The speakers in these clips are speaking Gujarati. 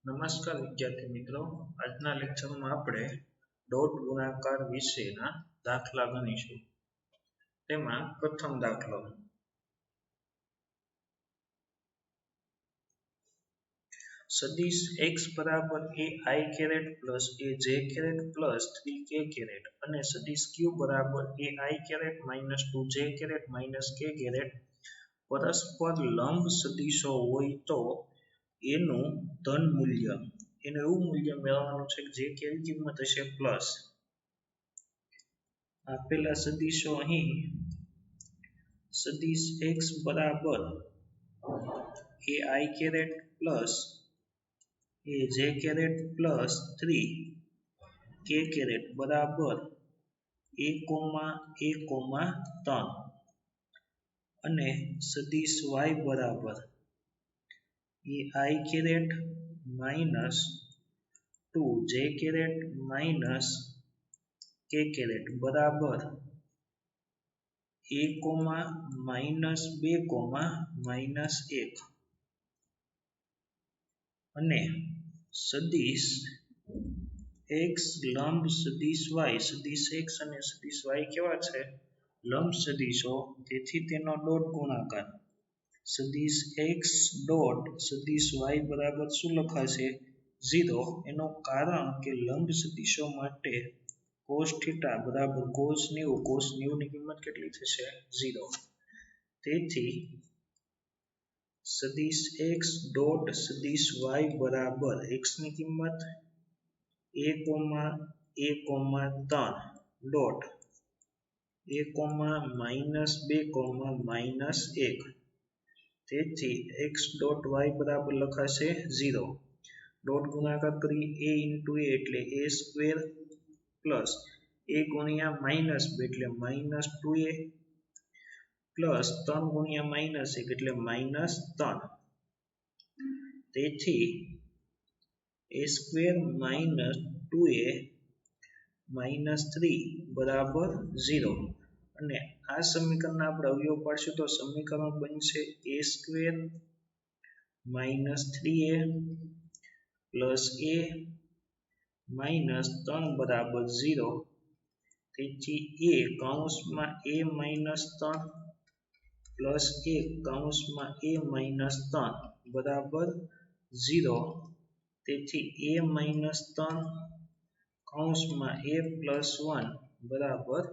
નમસ્કાર વિદ્યાર્થી મિત્રો, આજના લેક્ચરમાં આપણે ડોટ ગુણાકાર વિશેના દાખલા ગણીશું. તેમાં પ્રથમ દાખલો સદિશ x બરાબર a I caret plus a j caret plus 3k caret અને સદિશ q બરાબર a I caret minus 2j caret minus k caret પરસ્પર લંબ સદિશો હોય તો એનું ધન મૂલ્ય એને એવું મૂલ્ય મેળવવાનું છે જે કેવી કિંમત હશે પ્લસ આપેલા સદિશો અહીં સદિશ x બરાબર a I caret plus a j caret plus 3k caret બરાબર a, a, 3 અને સદિશ y બરાબર a I caret minus 2j caret minus k caret બરાબર a, માઇનસ 2, માઇનસ 1 અને સદિશ x લંબ સદિશ y સદિશ x અને સદિશ y કેવા છે લંબ સદિશો તેથી તેનો ડોટ ગુણાકાર સદિશ x ડોટ સદિશ y બરાબર શું લખાશે 0 એનું કારણ કે લંબ સદિશો માટે cos થીટા બરાબર cos 90 cos 90 ની કિંમત કેટલી થશે 0 તેથી સદિશ x ડોટ સદિશ y બરાબર x ની કિંમત a, a, 3 dot a, minus 2, minus 1 તેથી x ડોટ y બરાબર લખાશે 0 ડોટ ગુણાકાર કરી a into a એટલે a સ્ક્વેર પ્લસ a ગુણ્યા માઇનસ 2 એટલે માઇનસ 2a પ્લસ 3 ગુણ્યા માઇનસ 1 એટલે માઇનસ 3 તેથી a square minus 2a minus 3 બરાબર 0 અને આ સમીકરણના આપણે અવયવ પાડશું તો સમીકરણ બનશે a square minus 3a plus a minus 3 બરાબર 0 તેથી a કૌંસમાં a માઇનસ 3 પ્લસ 1 કૌંસમાં a માઇનસ 3 બરાબર 0 તેથી a માઇનસ 3 કૌંસમાં a પ્લસ 1 બરાબર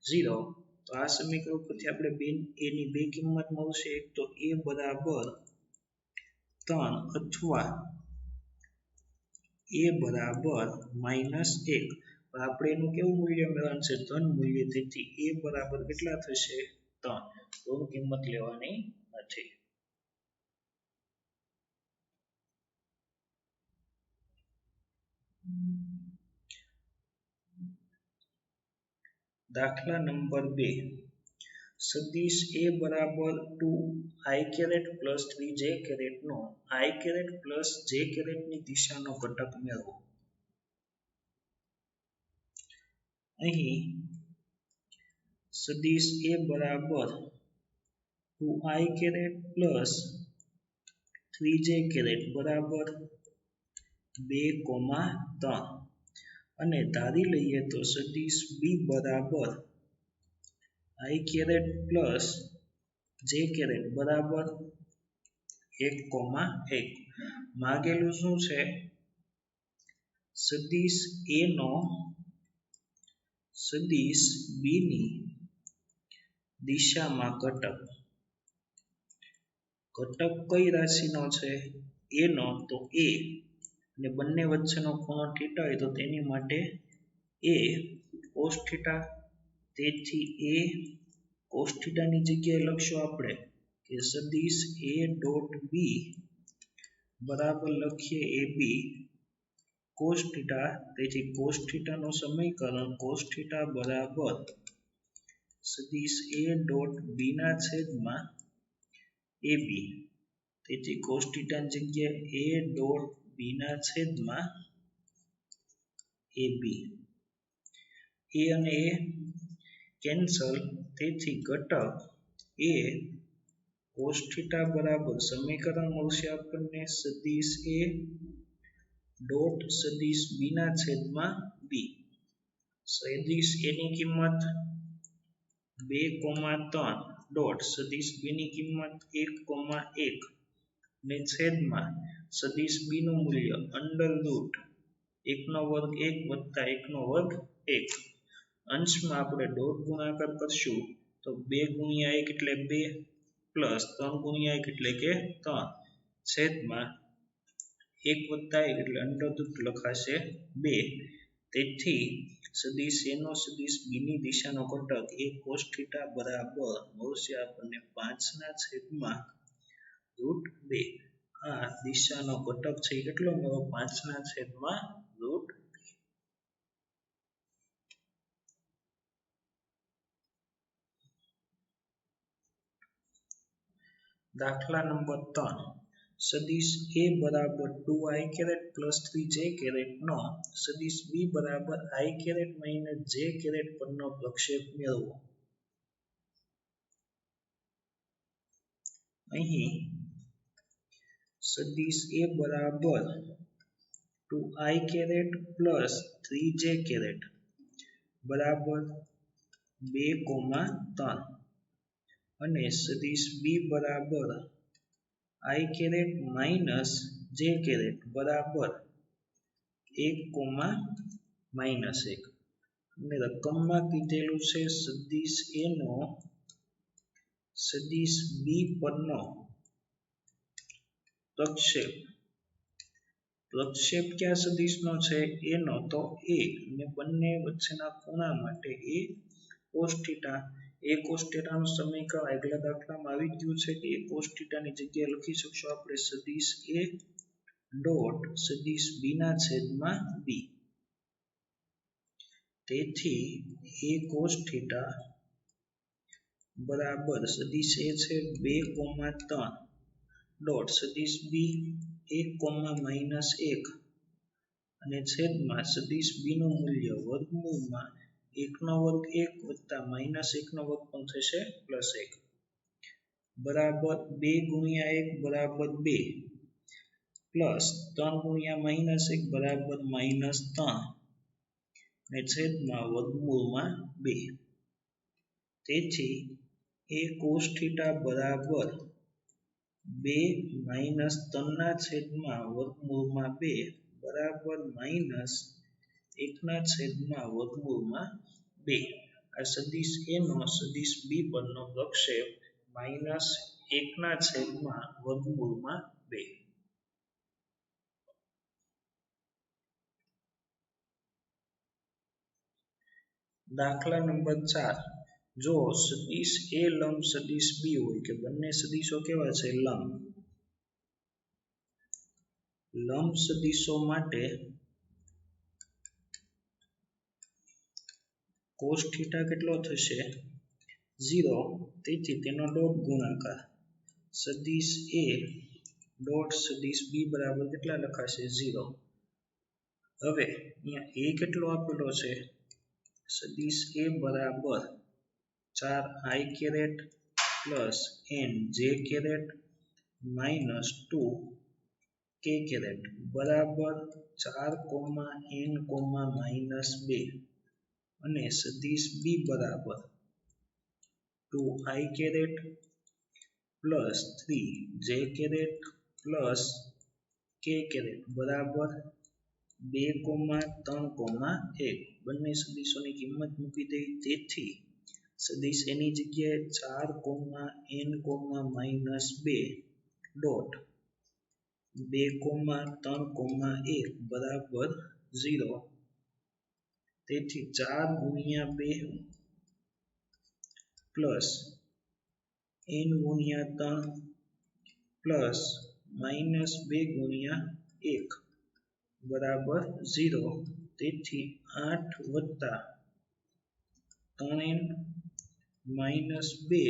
0 તો આ સમીકરણ પરથી આપણે a ની બે કિંમત મળશે એક તો a બરાબર 3 અથવા a બરાબર માઇનસ 1 આપણે એનું કેવું મૂલ્ય મેળવવાનું છે ધન મૂલ્ય તેથી a બરાબર કેટલા થશે 3 તો કિંમત લેવાની નથી દાખલા નંબર 2 સદિશ a બરાબર 2 I caret plus 3j caret નો I caret plus j caret ની દિશાનો ઘટક મેળવો અહીં સદિશ a બરાબર 2I caret plus 3j caret બરાબર 2, 3 અને ધારી લઈએ તો સદિશ b બરાબર I caret plus j caret બરાબર 1, 1 માગેલું શું છે સદિશ a નો સદિશ b ની દિશામાં ઘટક કઈ રાશિનો છે a નો તો a અને બંને વચ્ચેનો ખૂણો થીટા હોય તો તેની માટે a cos થીટા તેથી a cos થીટા ની જગ્યાએ લખશું આપણે કે સદિશ a ડોટ b બરાબર લખીએ ab cos થીટા તેથી cos થીટા નું સમીકરણ cos થીટા બરાબર સદિશ a ડોટ b ના છેદમાં ab તેથી cos થીટા ની જગ્યાએ a ડોટ b ના છેદમાં ab a અને a કેન્સલ તેથી ઘટક a cos થીટા બરાબર સમીકરણ મળશે આપણને સદિશ a ડોટ સદિશ b ના છેદમાં b સદિશ a ની કિંમત 2,3 ડોટ સદિશ b ની કિંમત 1,1 ને છેદમાં સદિશ b નું મૂલ્ય અંડર રૂટ 1 નો વર્ગ 1 વત્તા 1 નો વર્ગ 1 અંશમાં આપણે ડોટ ગુણાકાર કરશું તો 2 ગુણ્યા 1 એટલે 2 પ્લસ 3 ગુણ્યા 1 એટલે કે 3 છેદમાં 1 વત્તા 1 એટલે અંડર રૂટ લખાશે 2 તેથી સદિશ a નો સદિશ b ની દિશાનો ઘટક એ cos θ બરાબર મળશે આપણને 5 ના છેદમાં રૂટ 2 આ દિશાનો ઘટક છે કેટલો મળ્યો 5 ના છેદમાં રૂટ 2 દાખલા નંબર 3 સદિશ a બરાબર 2i caret plus 3j caret નો સદિશ b બરાબર i caret minus j caret પરનો પ્રક્ષેપ મેળવો અહીં સદિશ a બરાબર 2i caret plus 3j caret બરાબર 2,3 અને સદિશ b બરાબર i caret minus j caret બરાબર 1, -1 અને રકમમાં કીધેલું છે સદિશ a નો સદિશ b પરનો પ્રક્ષેપ કયા સદિશનો છે a નો તો a અને બંને વચ્ચેના ખૂણા માટે a cos θ a cos θ નું સમીકરણ આગલા દાખલામાં આવી ગયું છે કે a cos θ ની જગ્યાએ લખી શકશો આપણે સદિશ a ડોટ સદિશ b ના છેદમાં b તેથી a cos θ બરાબર સદિશ a છે 2,3 ડોટ સદિશ b 1, અને છેદમાં સદિશ b નું મૂલ્ય વર્ગમૂળમાં 1 નો વર્ગ 1 વત્તા -1 નો વર્ગ પણ થશે +1 બરાબર 2 ગુણ્યા 1 બરાબર 2 પ્લસ 3 ગુણ્યા -1 બરાબર -3 ને છેદમાં વર્ગમૂળમાં 2 તેથી a cos θ બરાબર 2 -3 ના છેદમાં વર્ગમૂળમાં 2 બરાબર -1 ના છેદમાં વર્ગમૂળમાં 2 આ સદિશ a નો સદિશ b પરનો પ્રક્ષેપ -1 ના છેદમાં વર્ગમૂળમાં 2 દાખલા નંબર 4 જો સદિશ a લંબ સદિશ b હોય કે બંને સદિશો કેવા છે લંબ સદિશો માટે cos θ કેટલો થશે 0 તેથી તેનો ડોટ ગુણાકાર સદિશ a ડોટ સદિશ b બરાબર કેટલા લખાશે 0 હવે અહીંયા a કેટલો આપેલો છે સદિશ a બરાબર 4i caret plus nj caret minus 2k caret બરાબર 4, n, -2 અને સદિશ b બરાબર 2i caret plus 3j caret plus k caret બરાબર 2, 3, 1 બંને સદિશોની કિંમત મૂકી દઈ તેથી સદિશ a ની જગ્યાએ 4, n, -2 ડોટ 2, 3, 1 બરાબર 0 તેથી 4 ગુણ્યા 2 પ્લસ n ગુણ્યા 3 પ્લસ -2 ગુણ્યા 1 બરાબર 0 તેથી 8 વત્તા 3n -2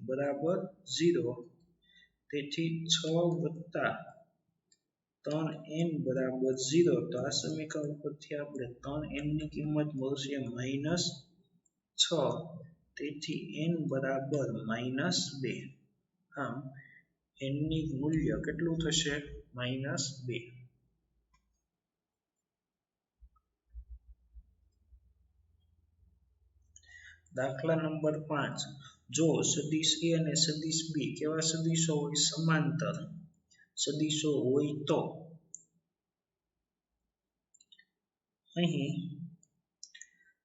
બરાબર 0 તેથી 6 વત્તા 3n બરાબર 0 તો આ સમીકરણ પરથી આપણે 3n ની કિંમત મળશે -6 તેથી n બરાબર -2 આમ n ની મૂલ્ય કેટલું થશે -2 દાખલા નંબર 5 જો સદિશ A અને સદિશ B કેવા સદિશો હોય સમાંતર સદિશો હોય તો અહીં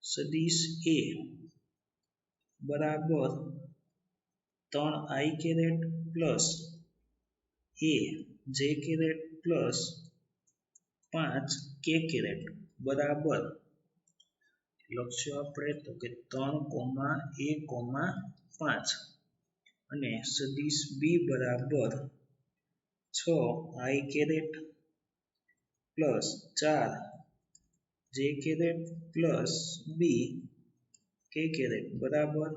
સદિશ A બરાબર 3i caret plus a j caret plus 5k caret બરાબર લખશું આપણે તો કે 3, a, 5 અને સદિશ b બરાબર 6i caret plus 4j caret plus b k caret બરાબર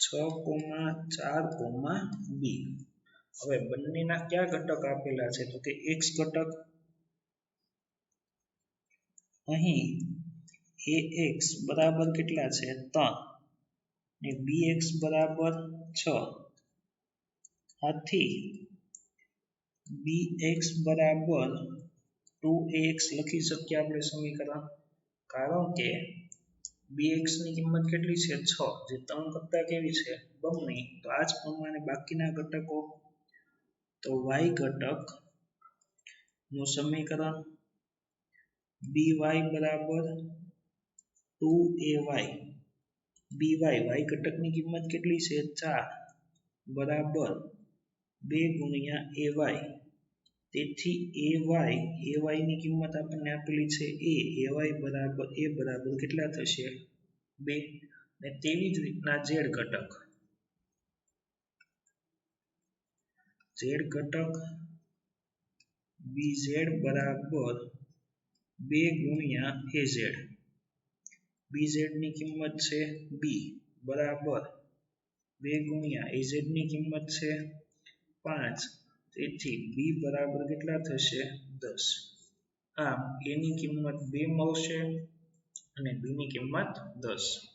6, 4, b હવે બંનેના કયા ઘટક આપેલા છે તો કે x ઘટક અહીં ax બરાબર કેટલા છે 3 અને bx બરાબર 6 આથી bx બરાબર 2ax લખી શકીએ આપણે સમીકરણ કારણ કે bx ની કિંમત કેટલી છે 6 જે 3 કરતા કેવી છે બમણી તો આ જ પ્રમાણે બાકીના ઘટકો તો y ઘટક નું સમીકરણ by બરાબર 2ay by y ઘટકની કિંમત કેટલી છે 4 બરાબર 2 ગુણ્યા ay તેથી ay ની કિંમત આપણને આપેલી છે ay બરાબર કેટલા થશે 2 અને તેવી જ રીતના z ઘટક bz બરાબર 2 ગુણ્યા az bz ની કિંમત છે b બરાબર 2 ગુણ્યા az ની કિંમત છે 5 તેથી b બરાબર કેટલા થશે 10 આમ a ની કિંમત 2 મળશે અને b ની કિંમત 10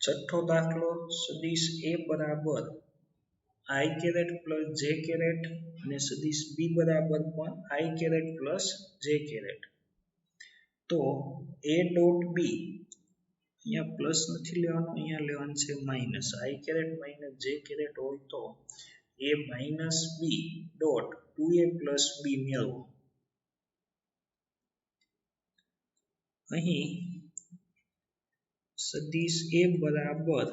છઠ્ઠો દાખલો સદિશ a બરાબર i caret plus j caret અને સદિશ b બરાબર પણ i caret plus j caret તો a ડોટ b અહીંયા પ્લસ નથી લેવાનું અહીંયા લેવાનું છે minus i caret minus j caret હોય તો a minus b dot 2a plus b મેળવો અહીં સદિશ a બરાબર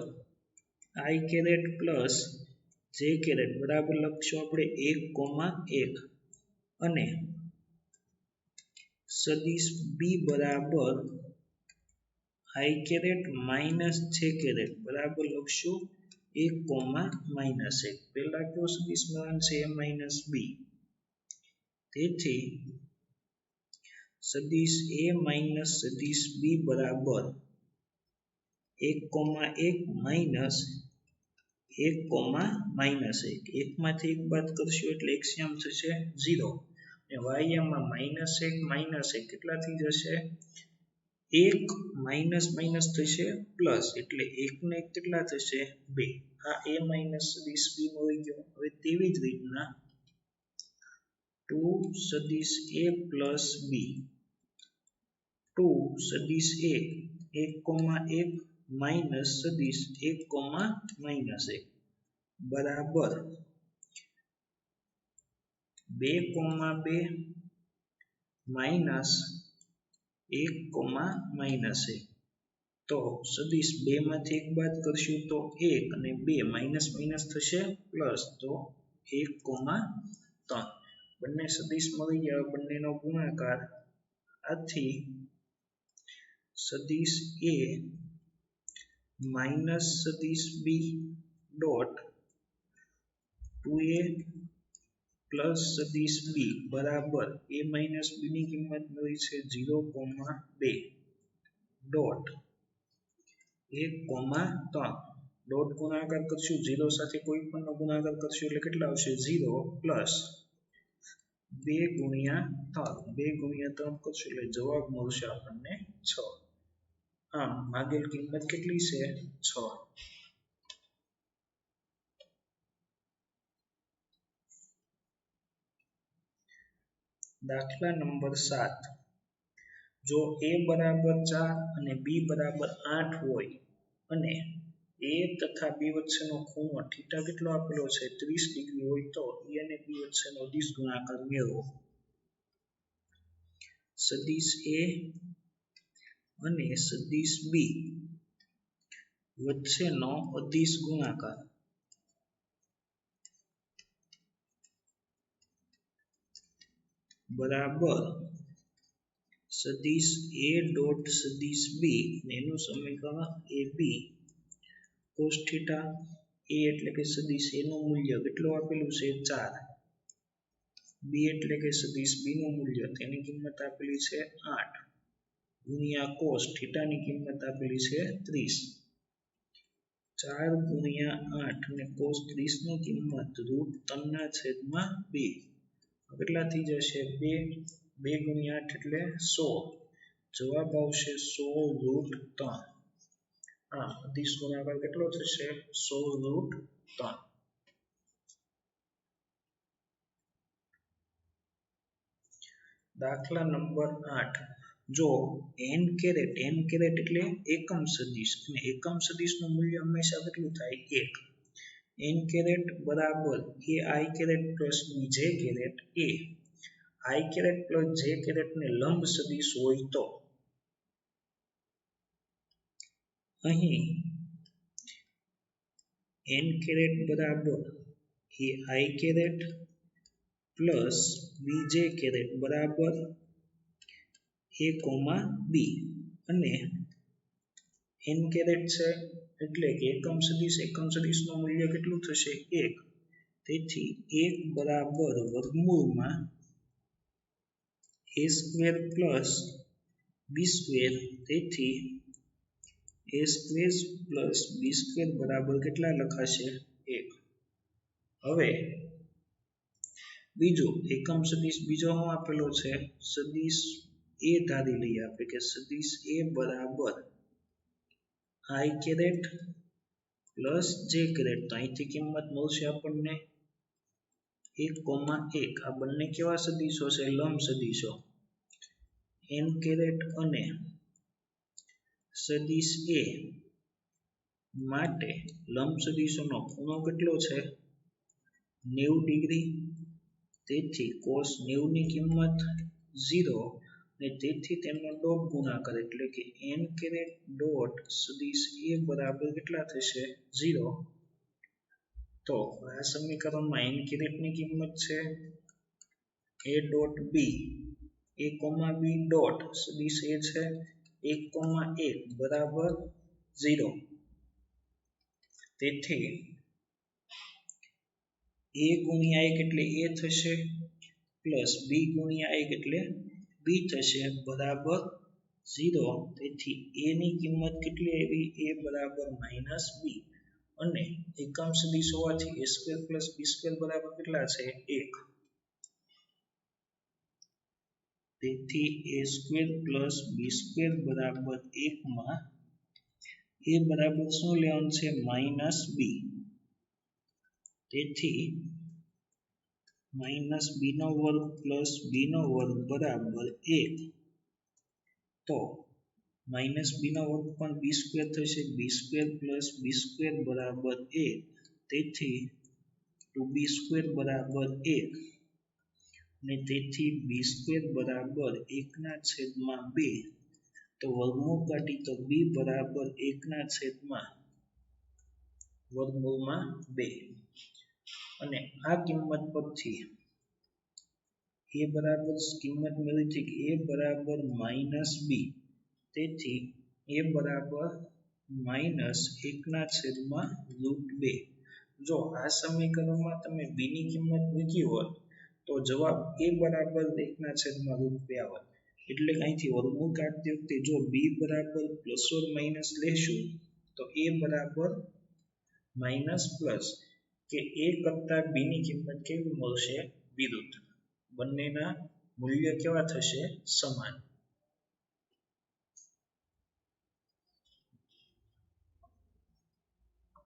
i caret plus j caret બરાબર લખશું આપણે 1,1 અને સદિશ b બરાબર i caret minus j caret બરાબર લખશું 1,-1 પહેલા કયો સદિશ મળવાનું છે a માઈનસ b તેથી સદિશ a માઈનસ સદિશ b બરાબર 1,1 માઈનસ 1,-1 એકમાંથી એક બાદ કરશું એટલે એક્સિયમ થશે 0 અને yમાં -1 કેટલા થઈ જશે 1 માઈનસ થશે પ્લસ એટલે 1 ને 1 કેટલા થશે 2 આ a માઈનસ સદિશ b મળી ગયો હવે તેવી જ રીતના 2 સદિશ a પ્લસ b 2 સદિશ a 1,1 માઈનસ સદિશ 1,-1 બરાબર 2,2 માઈનસ 1,-1 તો સદિશ 2 માંથી 1 બાદ કરશું તો 1 અને 2 માઈનસ થશે પ્લસ તો 1,3 બંને સદિશ મળી ગયા બંનેનો ગુણાકાર આથી સદિશ a માઈનસ સદિશ b ડોટ 2a પ્લસ સદિશ b બરાબર a માઈનસ b ની કિંમત મળી છે 0,2 ડોટ 1,3 ડોટ ગુણાકાર કરશું 0 સાથે કોઈ પણ નો ગુણાકાર કરશું એટલે કેટલા આવશે 0 પ્લસ 2 ગુણ્યા 3 કરશું એટલે જવાબ મળશે આપણને 6 આમ ભાગેલ કિંમત કેટલી છે 6 7 દાખલા નંબર 7 જો a બરાબર 4 અને b બરાબર 8 હોય અને a તથા b વચ્ચેનો ખૂણો થીટા કેટલો આપેલો છે 30 ડિગ્રી હોય તો a અને b વચ્ચેનો દિશ ગુણાકાર મેળવો સદિશ a અને સદિશ b વચ્ચેનો અદિશ ગુણાકાર બરાબર સદિશ a ડોટ સદિશ b એનું સમીકરણ ab cos થીટા a એટલે કે સદિશ a નું મૂલ્ય કેટલું આપેલું છે 4 b એટલે કે સદિશ b નું મૂલ્ય તેની કિંમત આપેલી છે 8 ગુણ્યા cos થીટા ની કિંમત આપેલી છે 30 4 ગુણ્યા 8 અને cos 30 ની કિંમત √3 ના છેદમાં 2 કેટલા થઈ જશે 2 2 ગુણ્યા 8 એટલે 100 જવાબ આવશે 100 √3 અદિશ ગુણાકાર કેટલો થશે 100 √3 દાખલા નંબર 8 જો n કેરેટ એટલે એકમ સદિશ અને એકમ સદિશનું મૂલ્ય હંમેશા કેટલું થાય 1 n કેરેટ બરાબર ai caret plus bj caret a i caret plus j caret ને લંબ સદિશ હોય તો અહીં n કેરેટ બરાબર ai caret plus bj caret બરાબર a, b અને n કેરેટ છે એટલે કે એકમ સદિશનું મૂલ્ય કેટલું થશે 1 તેથી 1 બરાબર વર્ગમૂળમાં a square plus b square તેથી a square plus b square બરાબર કેટલા લખાશે 1 હવે બીજું એકમ સદિશ બીજો શું આપેલો છે સદિશ a ધારી લઈએ આપણે કે સદિશ a બરાબર i caret plus j caret તો અહીંથી કિંમત મળશે આપણને 1, 1 આ બંને કેવા સદિશો છે લંબ સદિશો n કેરેટ અને સદિશ a માટે લંબ સદિશોનો ખૂણો કેટલો છે 90 ડિગ્રી તેથી cos 90 ની કિંમત 0 અને તેથી તેમનો ડોટ ગુણાકાર એટલે કે n કેરેટ ડોટ સદિશ a બરાબર કેટલા થશે 0 તો આ સમીકરણમાં n કેરેટ ની કિંમત છે a dot b a, b dot સદિશ a છે 1, 1 બરાબર 0 તેથી a ગુણ્યા 1 એટલે a થશે પ્લસ b ગુણ્યા 1 એટલે b થશે બરાબર 0 તેથી a ની કિંમત કેટલી આવી a બરાબર -b અને એકમ સદિશ હોવાથી a square plus b square બરાબર કેટલા છે 1 તેથી a square plus b square બરાબર 1 માં a બરાબર શું લેવાનું છે -b તેથી -b નો વર્ગ પ્લસ b નો વર્ગ બરાબર 1 તો -b નો વર્ગ પણ b સ્ક્વેર થશે b square plus b square બરાબર 1 તેથી 2b સ્ક્વેર બરાબર 1 અને તેથી b સ્ક્વેર બરાબર 1 ના છેદમાં 2 તો વર્ગમૂળ કાઢી તો b બરાબર 1 ના છેદમાં વર્ગમૂળમાં 2 અને આ કિંમત પરથી a બરાબર કિંમત મળી છે કે a બરાબર -b તેથી a બરાબર -1 ના છેદમાં √2 જો આ સમીકરણમાં તમે b ની કિંમત મૂકી હોત તો જવાબ a બરાબર 1 ના છેદમાં √2 આવત એટલે કે અહીંથી વર્ગમૂળ કાઢતી વખતે જો b બરાબર પ્લસ ઓર માઇનસ લેશું તો a બરાબર માઇનસ પ્લસ કે a કરતા b ની કિંમત કેવી મળશે વિરુદ્ધ બંનેના મૂલ્ય કેવા થશે સમાન